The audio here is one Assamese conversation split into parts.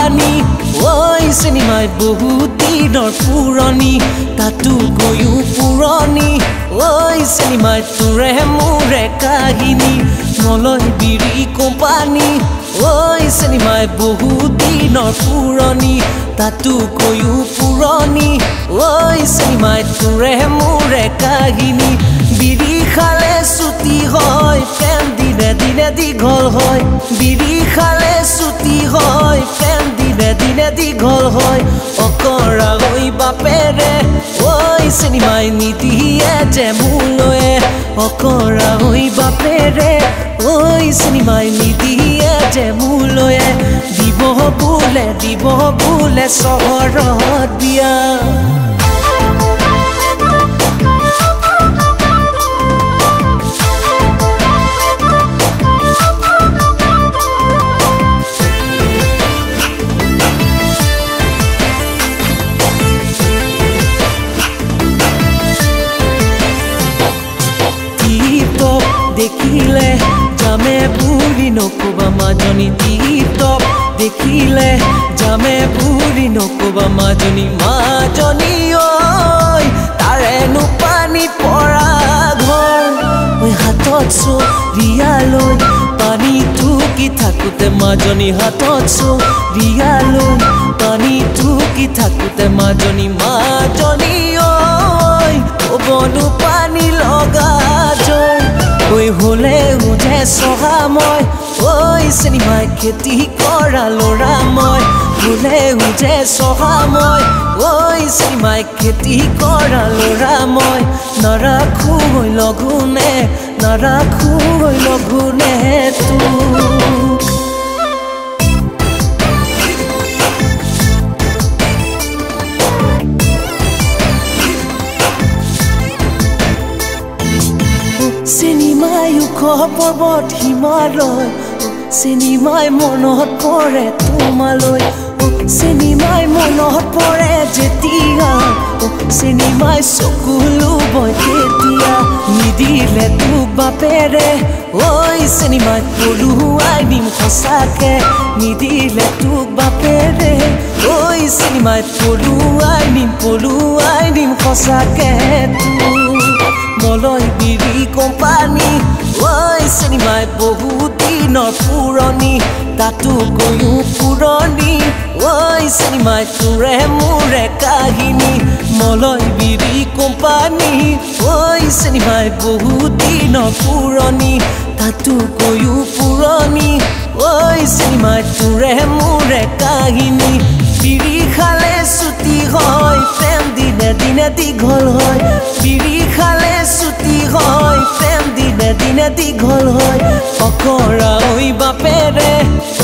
কোম্পানী ঐ চিনেমাই বহুত দিনৰ পুৰণি তাতো গৈও পুৰণি ঐ চিনেমাই তোৰে মোৰে কাহিনী মলয় বিৰি কোম্পানী ঐ চিনেমাই বহুত দিনৰ পুৰণি তাতো গৈও পুৰণি ঐ চিনেমাই তোৰে মোৰে কাহিনী বিৰি খালে ছুটি হয় প্ৰেম দিনে দিনে দীঘল হয় বিৰি খালে ছুটি হয় প্ৰেম দিনে দিনে দীঘল হয় অকৰা হৈ বাপেৰে ঐ চিনেমাই নিদিয়ে যে মোলৈয়ে অকৰা হৈ বাপেৰে ঐ চিনেমাই নিদিয়ে যে মোলৈয়ে দিব বোলে চহৰত বিয়া দেখিলে জামে বুঢ়ী নকবা মাজনী টিপটপ দেখিলে জামে বুঢ়ী নকবা মাজনী ঐ তাৰেনো পানী পৰা ঘৰ ঐ হাতত চৰিয়ালৈ পানী টুকি থাকোঁতে মাজনী হাতত চৰিয়ালৈ পানী টুকি থাকোঁতে মাজনী ঐ ক'বনো পানী লগা জয় ঐ হলে উঠে চহা মই ঐ চিনেমাই খেতি কৰা ল'ৰা মই হলে উঠে চহা মই ঐ চিনেমাই খেতি কৰা ল'ৰা মই নাৰাখো হৈ লঘোনে তোক চিনেমাই ওখ পৰ্বত হিমালয় চিনেমাই মনত পৰে তোমালৈ চিনেমাই মনত পৰে যেতিয়া চিনেমাই চকুলো বয় তেতিয়া নিদিলে তোক বাপেৰে ঐ চিনেমাই পলুৱাই নিম সঁচাকে নিদিলে তোক বাপেৰে ঐ চিনেমাই পলুৱাই নিম সঁচাকে মলয় বিৰি কোম্পানী ঐ চিনেমাই বহুত দিনৰ পুৰণি তাতো গৈও পুৰণি ঐ চিনেমাই তোৰে মোৰে কাহিনী মলয় বিৰি কোম্পানী ঐ চিনেমাই বহুত দিনৰ পুৰণি তাতো গৈও পুৰণি ঐ চিনেমাই তোৰে মোৰে কাহিনী বিৰি খালে ছুটি হয় প্ৰেম দিনে দিনে দীঘল হয় বিৰি খালে ছুটি হয় প্ৰেম দিনে দিনে দীঘল হয় অকৰা হৈ বাপেৰে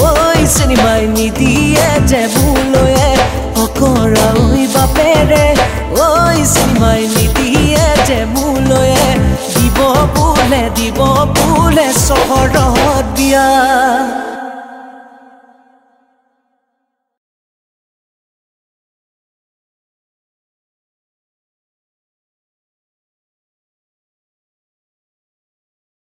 ঐ চিনেমাই নিদিয়ে যে মোলৈয়ে অকৰা হৈ বাপেৰে ঐ চিনেমাই নিদিয়ে যে মোলৈয়ে দিব বোলে চহৰত বিয়া